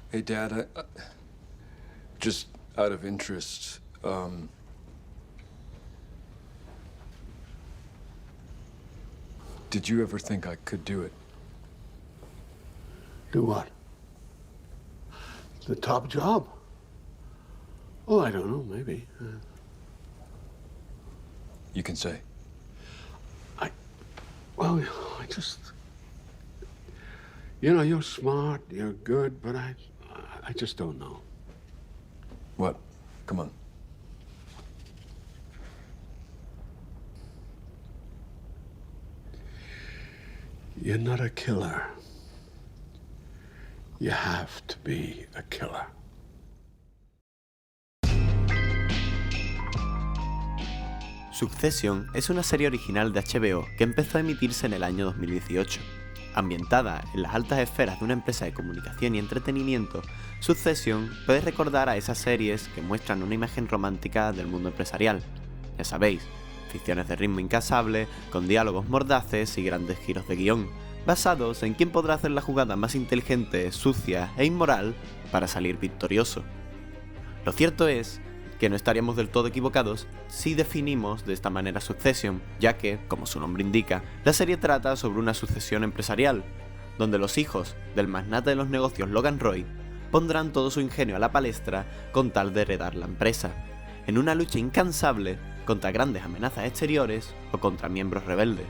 Hey, Dad, just out of interest, did you ever think I could do it? Do what? The top job? Oh, I don't know, maybe. You can say. Well, I just... You know, you're smart, you're good, but I just don't know. What? Come on. You're not a killer. You have to be a killer. Succession es una serie original de HBO que empezó a emitirse en el año 2018. Ambientada en las altas esferas de una empresa de comunicación y entretenimiento, Succession puede recordar a esas series que muestran una imagen romántica del mundo empresarial. Ya sabéis, ficciones de ritmo incansable, con diálogos mordaces y grandes giros de guión, basados en quién podrá hacer la jugada más inteligente, sucia e inmoral para salir victorioso. Lo cierto es que no estaríamos del todo equivocados si definimos de esta manera Succession, ya que, como su nombre indica, la serie trata sobre una sucesión empresarial, donde los hijos del magnate de los negocios Logan Roy pondrán todo su ingenio a la palestra con tal de heredar la empresa, en una lucha incansable contra grandes amenazas exteriores o contra miembros rebeldes.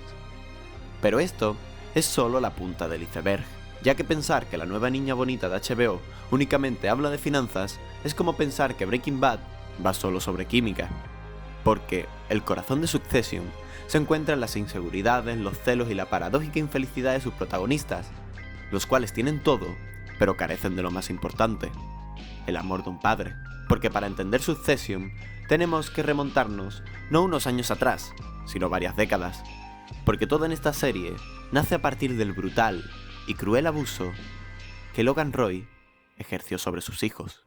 Pero esto es solo la punta del iceberg, ya que pensar que la nueva niña bonita de HBO únicamente habla de finanzas es como pensar que Breaking Bad va solo sobre química, porque el corazón de Succession se encuentra en las inseguridades, los celos y la paradójica infelicidad de sus protagonistas, los cuales tienen todo, pero carecen de lo más importante, el amor de un padre. Porque para entender Succession tenemos que remontarnos no unos años atrás, sino varias décadas, porque todo en esta serie nace a partir del brutal y cruel abuso que Logan Roy ejerció sobre sus hijos.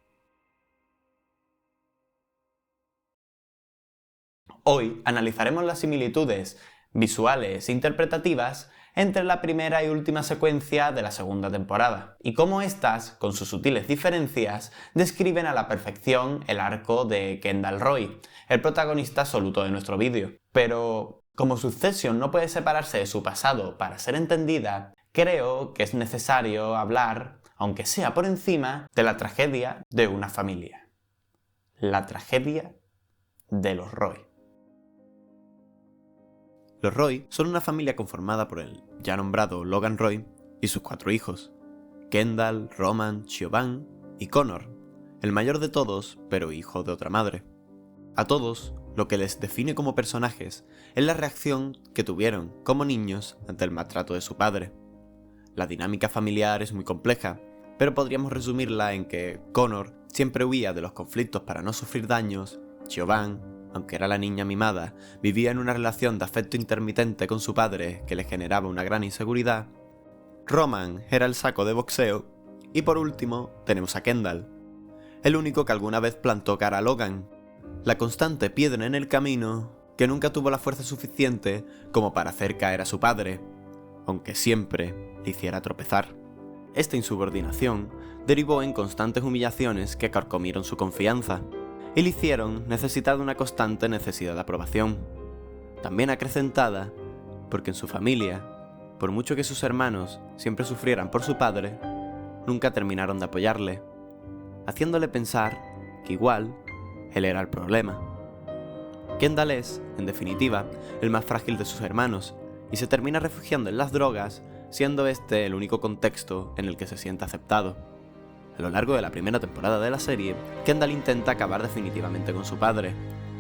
Hoy analizaremos las similitudes visuales e interpretativas entre la primera y última secuencia de la segunda temporada, y cómo estas, con sus sutiles diferencias, describen a la perfección el arco de Kendall Roy, el protagonista absoluto de nuestro vídeo. Pero, como Succession no puede separarse de su pasado para ser entendida, creo que es necesario hablar, aunque sea por encima, de la tragedia de una familia. La tragedia de los Roy. Los Roy son una familia conformada por el ya nombrado Logan Roy y sus 4 hijos, Kendall, Roman, Siobhan y Connor, el mayor de todos, pero hijo de otra madre. A todos, lo que les define como personajes es la reacción que tuvieron como niños ante el maltrato de su padre. La dinámica familiar es muy compleja, pero podríamos resumirla en que Connor siempre huía de los conflictos para no sufrir daños, Siobhan, aunque era la niña mimada, vivía en una relación de afecto intermitente con su padre que le generaba una gran inseguridad. Roman era el saco de boxeo. Y por último, tenemos a Kendall, el único que alguna vez plantó cara a Logan, la constante piedra en el camino que nunca tuvo la fuerza suficiente como para hacer caer a su padre, aunque siempre le hiciera tropezar. Esta insubordinación derivó en constantes humillaciones que carcomieron su confianza y le hicieron necesitar de una constante necesidad de aprobación, también acrecentada porque en su familia, por mucho que sus hermanos siempre sufrieran por su padre, nunca terminaron de apoyarle, haciéndole pensar que igual él era el problema. Kendall es, en definitiva, el más frágil de sus hermanos y se termina refugiando en las drogas, siendo este el único contexto en el que se siente aceptado. A lo largo de la primera temporada de la serie, Kendall intenta acabar definitivamente con su padre,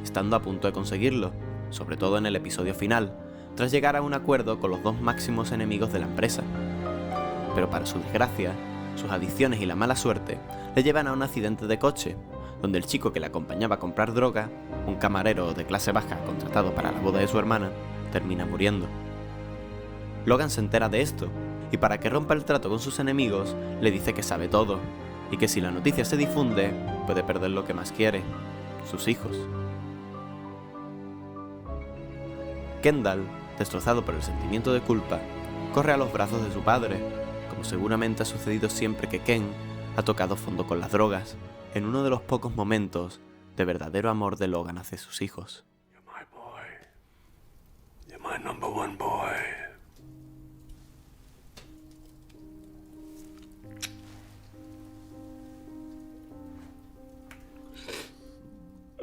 estando a punto de conseguirlo, sobre todo en el episodio final, tras llegar a un acuerdo con los 2 máximos enemigos de la empresa. Pero para su desgracia, sus adicciones y la mala suerte le llevan a un accidente de coche, donde el chico que le acompañaba a comprar droga, un camarero de clase baja contratado para la boda de su hermana, termina muriendo. Logan se entera de esto, y para que rompa el trato con sus enemigos, le dice que sabe todo, y que si la noticia se difunde, puede perder lo que más quiere, sus hijos. Kendall, destrozado por el sentimiento de culpa, corre a los brazos de su padre, como seguramente ha sucedido siempre que Ken ha tocado fondo con las drogas, en uno de los pocos momentos de verdadero amor de Logan hacia sus hijos. You're my boy. You're my number one boy.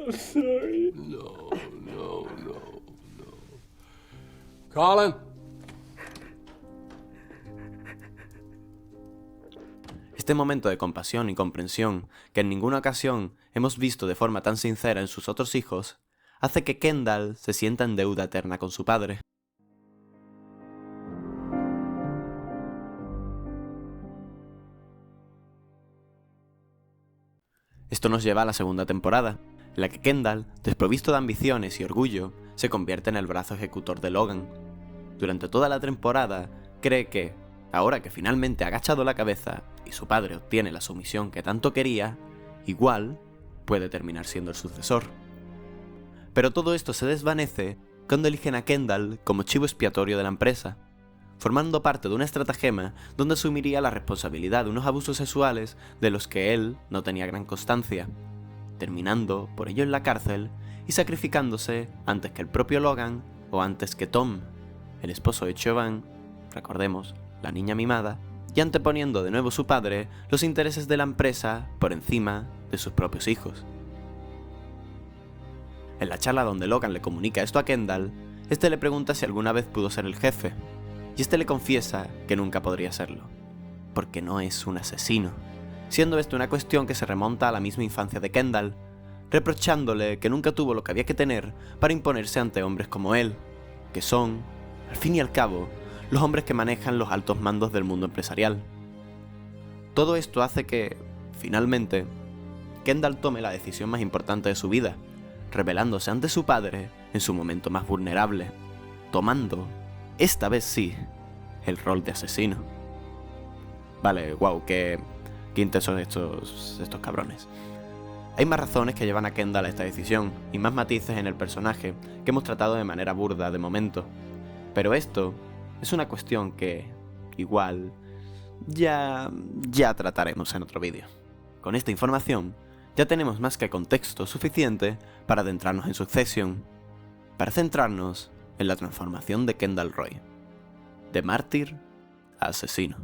I'm sorry. No. Colin? Este momento de compasión y comprensión que en ninguna ocasión hemos visto de forma tan sincera en sus otros hijos, hace que Kendall se sienta en deuda eterna con su padre. Esto nos lleva a la segunda temporada, en la que Kendall, desprovisto de ambiciones y orgullo, se convierte en el brazo ejecutor de Logan. Durante toda la temporada, cree que, ahora que finalmente ha agachado la cabeza y su padre obtiene la sumisión que tanto quería, igual puede terminar siendo el sucesor. Pero todo esto se desvanece cuando eligen a Kendall como chivo expiatorio de la empresa, formando parte de una estratagema donde asumiría la responsabilidad de unos abusos sexuales de los que él no tenía gran constancia, terminando por ello en la cárcel y sacrificándose antes que el propio Logan o antes que Tom, el esposo de Siobhan, recordemos, la niña mimada, y anteponiendo de nuevo su padre los intereses de la empresa por encima de sus propios hijos. En la charla donde Logan le comunica esto a Kendall, este le pregunta si alguna vez pudo ser el jefe, y este le confiesa que nunca podría serlo, porque no es un asesino, siendo esto una cuestión que se remonta a la misma infancia de Kendall, reprochándole que nunca tuvo lo que había que tener para imponerse ante hombres como él, que son, al fin y al cabo, los hombres que manejan los altos mandos del mundo empresarial. Todo esto hace que, finalmente, Kendall tome la decisión más importante de su vida, rebelándose ante su padre en su momento más vulnerable, tomando, esta vez sí, el rol de asesino. Vale, wow, qué intensos estos cabrones. Hay más razones que llevan a Kendall a esta decisión, y más matices en el personaje que hemos tratado de manera burda de momento. Pero esto es una cuestión que, igual, ya trataremos en otro vídeo. Con esta información, ya tenemos más que contexto suficiente para adentrarnos en Succession, para centrarnos en la transformación de Kendall Roy, de mártir a asesino.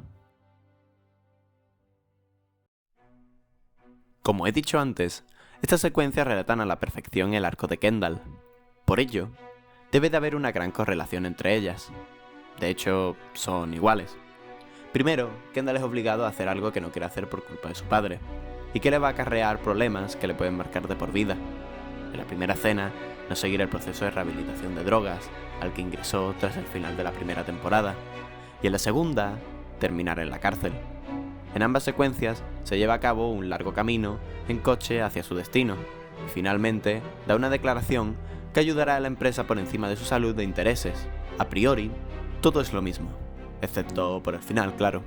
Como he dicho antes, estas secuencias relatan a la perfección el arco de Kendall. Por ello, debe de haber una gran correlación entre ellas. De hecho, son iguales. Primero, Kendall es obligado a hacer algo que no quiere hacer por culpa de su padre, y que le va a acarrear problemas que le pueden marcar de por vida. En la primera escena, no seguir el proceso de rehabilitación de drogas, al que ingresó tras el final de la primera temporada, y en la segunda, terminar en la cárcel. En ambas secuencias se lleva a cabo un largo camino en coche hacia su destino, y finalmente da una declaración que ayudará a la empresa por encima de su salud e intereses. A priori, todo es lo mismo, excepto por el final, claro.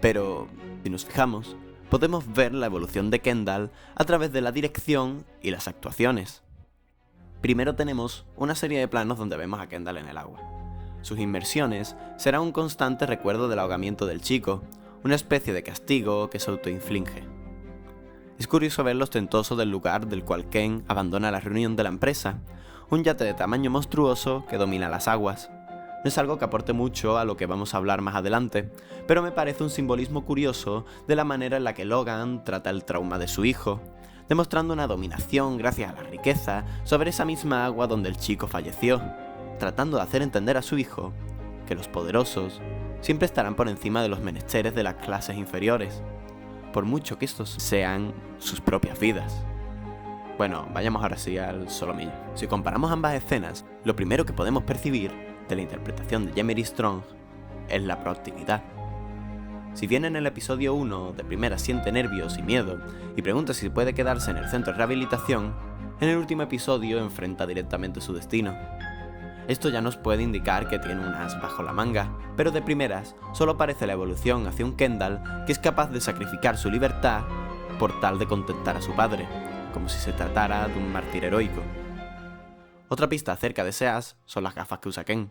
Pero, si nos fijamos, podemos ver la evolución de Kendall a través de la dirección y las actuaciones. Primero tenemos una serie de planos donde vemos a Kendall en el agua. Sus inmersiones serán un constante recuerdo del ahogamiento del chico, una especie de castigo que se autoinflige. Es curioso ver lo ostentoso del lugar del cual Ken abandona la reunión de la empresa, un yate de tamaño monstruoso que domina las aguas. No es algo que aporte mucho a lo que vamos a hablar más adelante, pero me parece un simbolismo curioso de la manera en la que Logan trata el trauma de su hijo, demostrando una dominación gracias a la riqueza sobre esa misma agua donde el chico falleció, tratando de hacer entender a su hijo que los poderosos siempre estarán por encima de los menesteres de las clases inferiores, por mucho que estos sean sus propias vidas. Bueno, vayamos ahora sí al solomillo. Si comparamos ambas escenas, lo primero que podemos percibir de la interpretación de Jemmeri Strong es la proactividad. Si bien en el episodio 1 de primera siente nervios y miedo y pregunta si puede quedarse en el centro de rehabilitación, en el último episodio enfrenta directamente su destino. Esto ya nos puede indicar que tiene un as bajo la manga, pero de primeras solo parece la evolución hacia un Kendall que es capaz de sacrificar su libertad por tal de contentar a su padre, como si se tratara de un mártir heroico. Otra pista acerca de ese as son las gafas que usa Ken.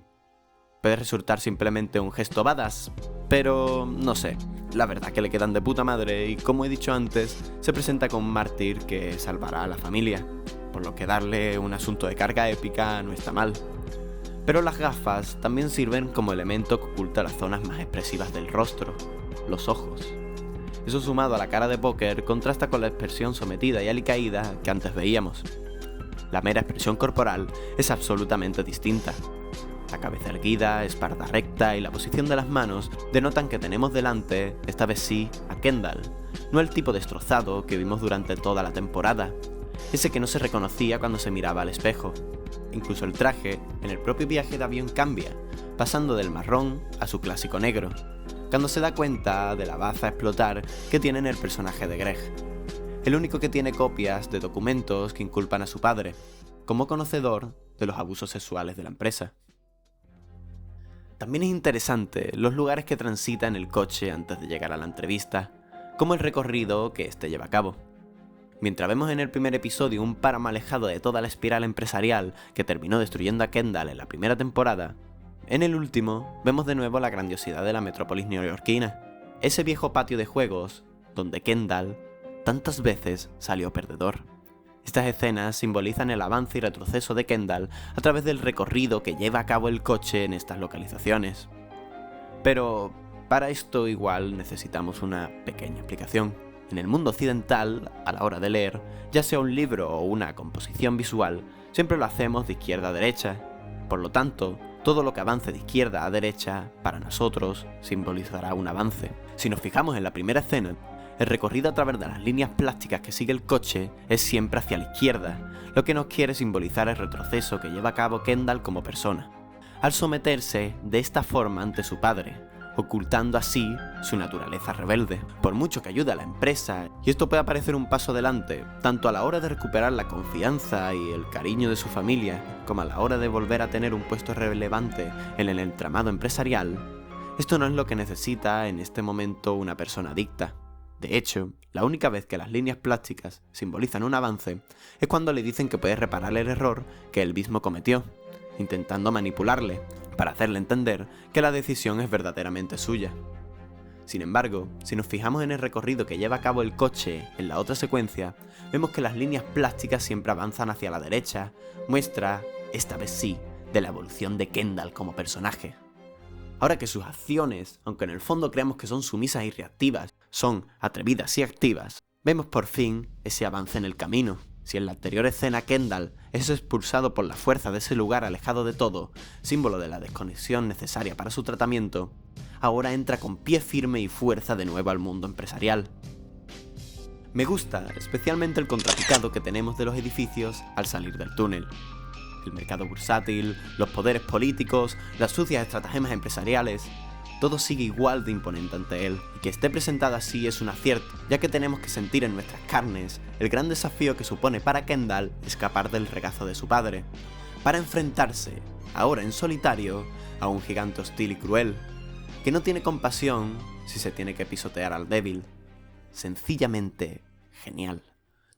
puede resultar simplemente un gesto badass, pero no sé, la verdad que le quedan de puta madre y como he dicho antes, se presenta como un mártir que salvará a la familia, por lo que darle un asunto de carga épica no está mal. Pero las gafas también sirven como elemento que oculta las zonas más expresivas del rostro, los ojos. Eso sumado a la cara de póker contrasta con la expresión sometida y alicaída que antes veíamos. La mera expresión corporal es absolutamente distinta. La cabeza erguida, espalda recta y la posición de las manos denotan que tenemos delante, esta vez sí, a Kendall, no el tipo destrozado que vimos durante toda la temporada, ese que no se reconocía cuando se miraba al espejo. Incluso el traje, en el propio viaje de avión cambia, pasando del marrón a su clásico negro, cuando se da cuenta de la baza a explotar que tiene en el personaje de Greg, el único que tiene copias de documentos que inculpan a su padre, como conocedor de los abusos sexuales de la empresa. También es interesante los lugares que transita en el coche antes de llegar a la entrevista, como el recorrido que éste lleva a cabo. Mientras vemos en el primer episodio un páramo alejado de toda la espiral empresarial que terminó destruyendo a Kendall en la primera temporada, en el último vemos de nuevo la grandiosidad de la metrópolis neoyorquina, ese viejo patio de juegos donde Kendall tantas veces salió perdedor. Estas escenas simbolizan el avance y retroceso de Kendall a través del recorrido que lleva a cabo el coche en estas localizaciones. Pero para esto igual necesitamos una pequeña explicación. En el mundo occidental, a la hora de leer, ya sea un libro o una composición visual, siempre lo hacemos de izquierda a derecha. Por lo tanto, todo lo que avance de izquierda a derecha, para nosotros, simbolizará un avance. Si nos fijamos en la primera escena, el recorrido a través de las líneas plásticas que sigue el coche es siempre hacia la izquierda, lo que nos quiere simbolizar el retroceso que lleva a cabo Kendall como persona, al someterse de esta forma ante su padre, ocultando así su naturaleza rebelde. Por mucho que ayude a la empresa, y esto puede parecer un paso adelante, tanto a la hora de recuperar la confianza y el cariño de su familia, como a la hora de volver a tener un puesto relevante en el entramado empresarial, esto no es lo que necesita en este momento una persona adicta. De hecho, la única vez que las líneas plásticas simbolizan un avance es cuando le dicen que puede reparar el error que él mismo cometió, intentando manipularle, para hacerle entender que la decisión es verdaderamente suya. Sin embargo, si nos fijamos en el recorrido que lleva a cabo el coche en la otra secuencia, vemos que las líneas plásticas siempre avanzan hacia la derecha, muestra, esta vez sí, de la evolución de Kendall como personaje. Ahora que sus acciones, aunque en el fondo creamos que son sumisas y reactivas, son atrevidas y activas, vemos por fin ese avance en el camino. Si en la anterior escena Kendall es expulsado por la fuerza de ese lugar alejado de todo, símbolo de la desconexión necesaria para su tratamiento, ahora entra con pie firme y fuerza de nuevo al mundo empresarial. Me gusta especialmente el contrapicado que tenemos de los edificios al salir del túnel. El mercado bursátil, los poderes políticos, las sucias estratagemas empresariales, todo sigue igual de imponente ante él, y que esté presentado así es un acierto, ya que tenemos que sentir en nuestras carnes el gran desafío que supone para Kendall escapar del regazo de su padre, para enfrentarse, ahora en solitario, a un gigante hostil y cruel, que no tiene compasión si se tiene que pisotear al débil. Sencillamente genial.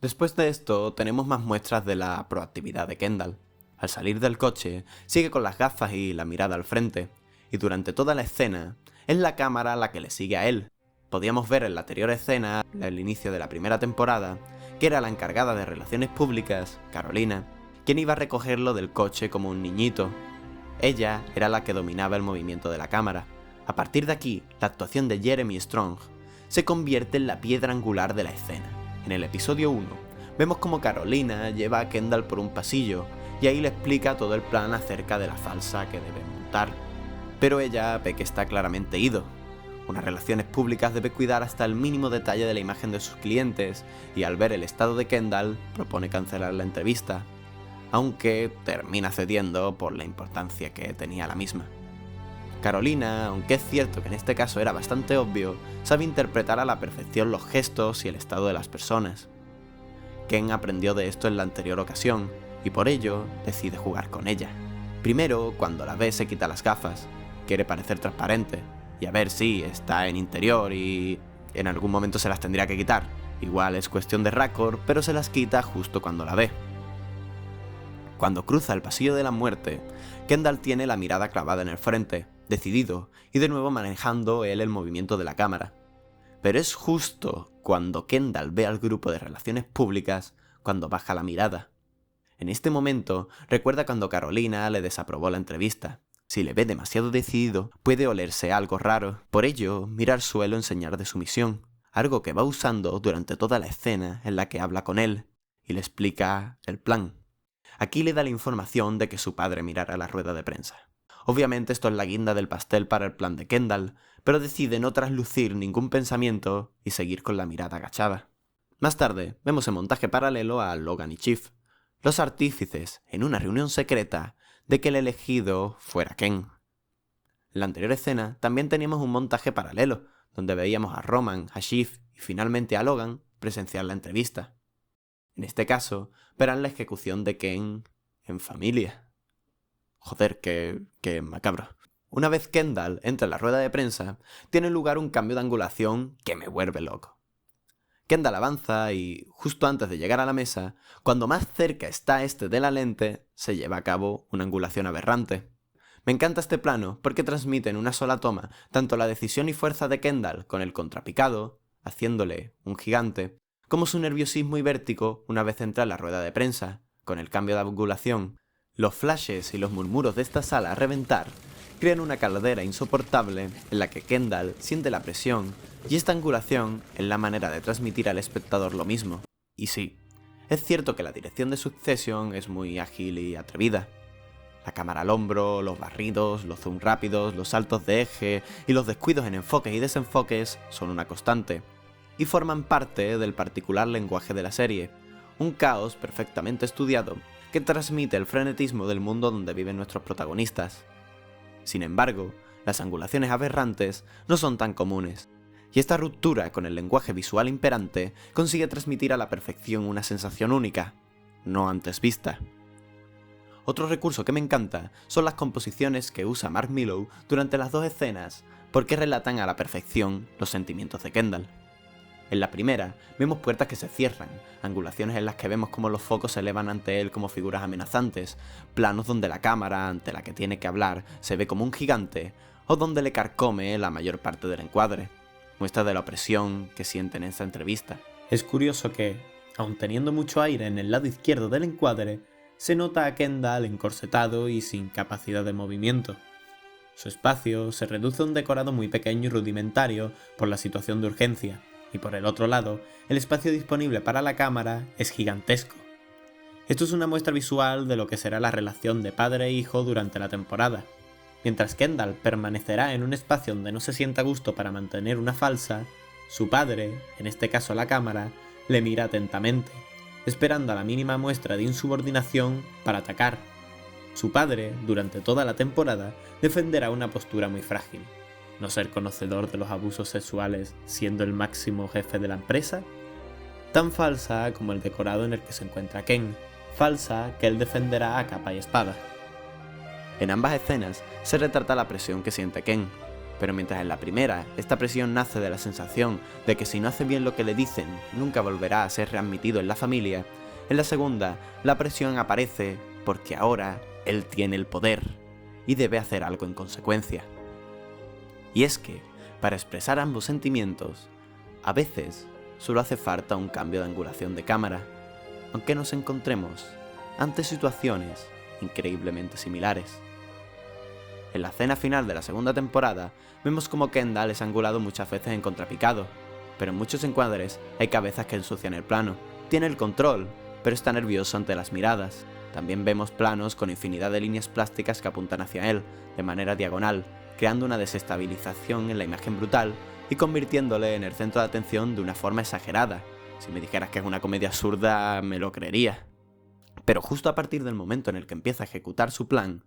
Después de esto, tenemos más muestras de la proactividad de Kendall. Al salir del coche, sigue con las gafas y la mirada al frente, y durante toda la escena, es la cámara la que le sigue a él. Podíamos ver en la anterior escena, el inicio de la primera temporada, que era la encargada de relaciones públicas, Carolina, quien iba a recogerlo del coche como un niñito. Ella era la que dominaba el movimiento de la cámara. A partir de aquí, la actuación de Jeremy Strong se convierte en la piedra angular de la escena. En el episodio 1, vemos como Carolina lleva a Kendall por un pasillo, y ahí le explica todo el plan acerca de la falsa que debe montar. Pero ella ve que está claramente ido. Unas relaciones públicas debe cuidar hasta el mínimo detalle de la imagen de sus clientes, y al ver el estado de Kendall, propone cancelar la entrevista, aunque termina cediendo por la importancia que tenía la misma. Carolina, aunque es cierto que en este caso era bastante obvio, sabe interpretar a la perfección los gestos y el estado de las personas. Ken aprendió de esto en la anterior ocasión, y por ello decide jugar con ella. Primero, cuando la ve se quita las gafas, quiere parecer transparente, y a ver si está en interior y en algún momento se las tendría que quitar. Igual es cuestión de récord, pero se las quita justo cuando la ve. Cuando cruza el pasillo de la muerte, Kendall tiene la mirada clavada en el frente, decidido, y de nuevo manejando él el movimiento de la cámara. Pero es justo cuando Kendall ve al grupo de relaciones públicas cuando baja la mirada. En este momento recuerda cuando Carolina le desaprobó la entrevista. Si le ve demasiado decidido, puede olerse algo raro. Por ello, mira al suelo en señal de sumisión, algo que va usando durante toda la escena en la que habla con él y le explica el plan. Aquí le da la información de que su padre mirara la rueda de prensa. Obviamente esto es la guinda del pastel para el plan de Kendall, pero decide no traslucir ningún pensamiento y seguir con la mirada agachada. Más tarde, vemos en montaje paralelo a Logan y Chief, los artífices en una reunión secreta de que el elegido fuera Ken. En la anterior escena también teníamos un montaje paralelo, donde veíamos a Roman, a Chief y finalmente a Logan presenciar la entrevista. En este caso, verán la ejecución de Ken en familia. Joder, qué macabro. Una vez Kendall entra en la rueda de prensa, tiene lugar un cambio de angulación que me vuelve loco. Kendall avanza y, justo antes de llegar a la mesa, cuando más cerca está este de la lente, se lleva a cabo una angulación aberrante. Me encanta este plano porque transmite en una sola toma tanto la decisión y fuerza de Kendall con el contrapicado, haciéndole un gigante, como su nerviosismo y vértigo una vez entra en la rueda de prensa, con el cambio de angulación. Los flashes y los murmuros de esta sala a reventar crean una caldera insoportable en la que Kendall siente la presión, y esta angulación es la manera de transmitir al espectador lo mismo. Y sí, es cierto que la dirección de Succession es muy ágil y atrevida. La cámara al hombro, los barridos, los zoom rápidos, los saltos de eje y los descuidos en enfoques y desenfoques son una constante, y forman parte del particular lenguaje de la serie, un caos perfectamente estudiado que transmite el frenetismo del mundo donde viven nuestros protagonistas. Sin embargo, las angulaciones aberrantes no son tan comunes, y esta ruptura con el lenguaje visual imperante consigue transmitir a la perfección una sensación única, no antes vista. Otro recurso que me encanta son las composiciones que usa Mark Millow durante las dos escenas, porque relatan a la perfección los sentimientos de Kendall. En la primera, vemos puertas que se cierran, angulaciones en las que vemos cómo los focos se elevan ante él como figuras amenazantes, planos donde la cámara, ante la que tiene que hablar, se ve como un gigante, o donde le carcome la mayor parte del encuadre, muestra de la opresión que siente en esta entrevista. Es curioso que, aun teniendo mucho aire en el lado izquierdo del encuadre, se nota a Kendall encorsetado y sin capacidad de movimiento. Su espacio se reduce a un decorado muy pequeño y rudimentario por la situación de urgencia, y por el otro lado, el espacio disponible para la cámara es gigantesco. Esto es una muestra visual de lo que será la relación de padre e hijo durante la temporada. Mientras Kendall permanecerá en un espacio donde no se sienta a gusto para mantener una falsa, su padre, en este caso la cámara, le mira atentamente, esperando a la mínima muestra de insubordinación para atacar. Su padre, durante toda la temporada, defenderá una postura muy frágil. ¿No ser conocedor de los abusos sexuales siendo el máximo jefe de la empresa? Tan falsa como el decorado en el que se encuentra Ken, falsa que él defenderá a capa y espada. En ambas escenas se retrata la presión que siente Ken, pero mientras en la primera esta presión nace de la sensación de que si no hace bien lo que le dicen, nunca volverá a ser readmitido en la familia, en la segunda la presión aparece porque ahora él tiene el poder y debe hacer algo en consecuencia. Y es que, para expresar ambos sentimientos, a veces solo hace falta un cambio de angulación de cámara, aunque nos encontremos ante situaciones increíblemente similares. En la escena final de la segunda temporada, vemos como Kendall es angulado muchas veces en contrapicado, pero en muchos encuadres hay cabezas que ensucian el plano. Tiene el control, pero está nervioso ante las miradas. También vemos planos con infinidad de líneas plásticas que apuntan hacia él, de manera diagonal, creando una desestabilización en la imagen brutal y convirtiéndole en el centro de atención de una forma exagerada. Si me dijeras que es una comedia absurda, me lo creería. Pero justo a partir del momento en el que empieza a ejecutar su plan,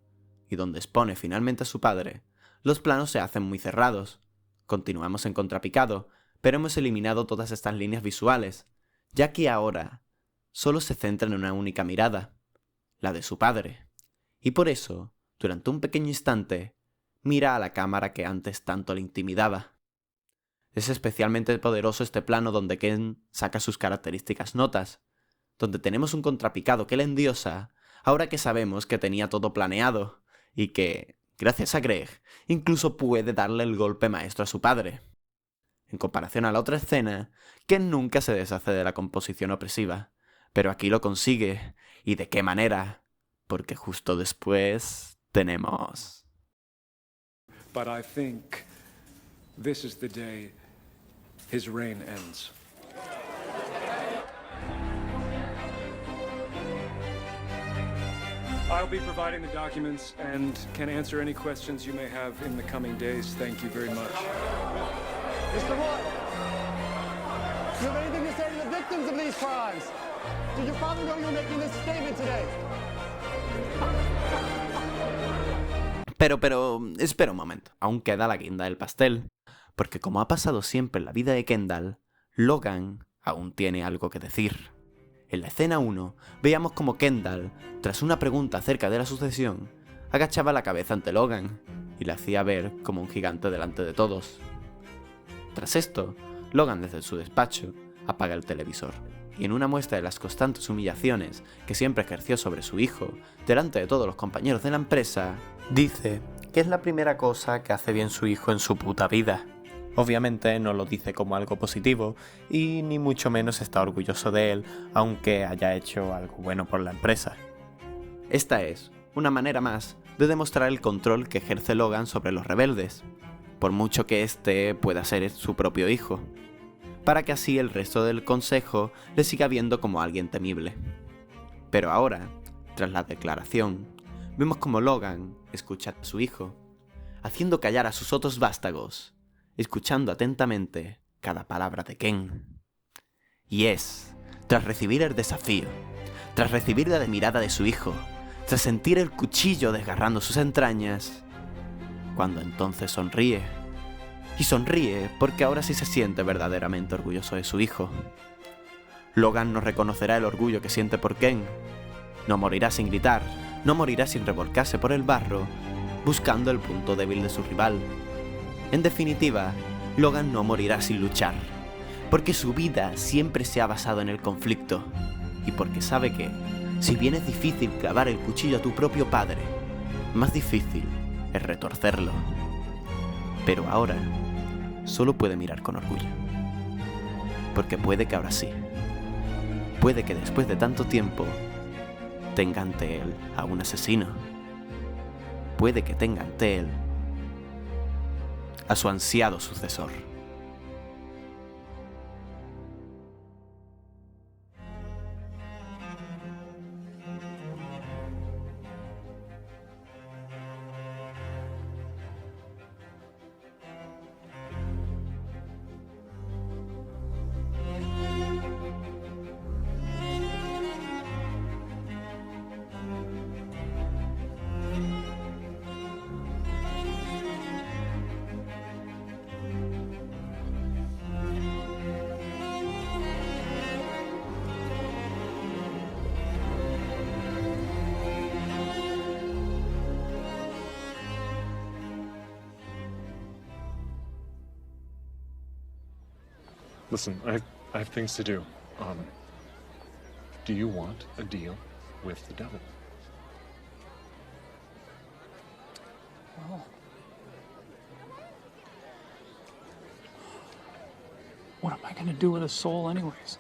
y donde expone finalmente a su padre, los planos se hacen muy cerrados. Continuamos en contrapicado, pero hemos eliminado todas estas líneas visuales, ya que ahora solo se centra en una única mirada, la de su padre. Y por eso, durante un pequeño instante, mira a la cámara que antes tanto le intimidaba. Es especialmente poderoso este plano donde Ken saca sus características notas, donde tenemos un contrapicado que le endiosa, ahora que sabemos que tenía todo planeado, y que, gracias a Greg, incluso puede darle el golpe maestro a su padre. En comparación a la otra escena, Ken nunca se deshace de la composición opresiva, pero aquí lo consigue, y de qué manera, porque justo después tenemos... But I think this is the day his reign ends. I'll be providing the documents and can answer any questions you may have in the coming days. Thank you very much. Mr. Roy, do you have anything to say to the victims of these crimes? Did your father know you were making this statement today? Pero, espera un momento. Aún queda la guinda del pastel. Porque como ha pasado siempre en la vida de Kendall, Logan aún tiene algo que decir. En la escena 1, veíamos como Kendall, tras una pregunta acerca de la sucesión, agachaba la cabeza ante Logan y le hacía ver como un gigante delante de todos. Tras esto, Logan desde su despacho apaga el televisor y en una muestra de las constantes humillaciones que siempre ejerció sobre su hijo delante de todos los compañeros de la empresa, dice que es la primera cosa que hace bien su hijo en su puta vida. Obviamente no lo dice como algo positivo y ni mucho menos está orgulloso de él, aunque haya hecho algo bueno por la empresa. Esta es una manera más de demostrar el control que ejerce Logan sobre los rebeldes, por mucho que éste pueda ser su propio hijo, para que así el resto del consejo le siga viendo como alguien temible. Pero ahora, tras la declaración, vemos como Logan escucha a su hijo, haciendo callar a sus otros vástagos, escuchando atentamente cada palabra de Ken. Y es, tras recibir el desafío, tras recibir la mirada de su hijo, tras sentir el cuchillo desgarrando sus entrañas, cuando entonces sonríe. Y sonríe porque ahora sí se siente verdaderamente orgulloso de su hijo. Logan no reconocerá el orgullo que siente por Ken. No morirá sin gritar, no morirá sin revolcarse por el barro, buscando el punto débil de su rival. En definitiva, Logan no morirá sin luchar, porque su vida siempre se ha basado en el conflicto, y porque sabe que, si bien es difícil clavar el cuchillo a tu propio padre, más difícil es retorcerlo. Pero ahora, solo puede mirar con orgullo, porque puede que ahora sí, puede que después de tanto tiempo, tenga ante él a un asesino, puede que tenga ante él a su ansiado sucesor. Listen, I have things to do. Do you want a deal with the devil? Well, what am I gonna do with a soul anyways?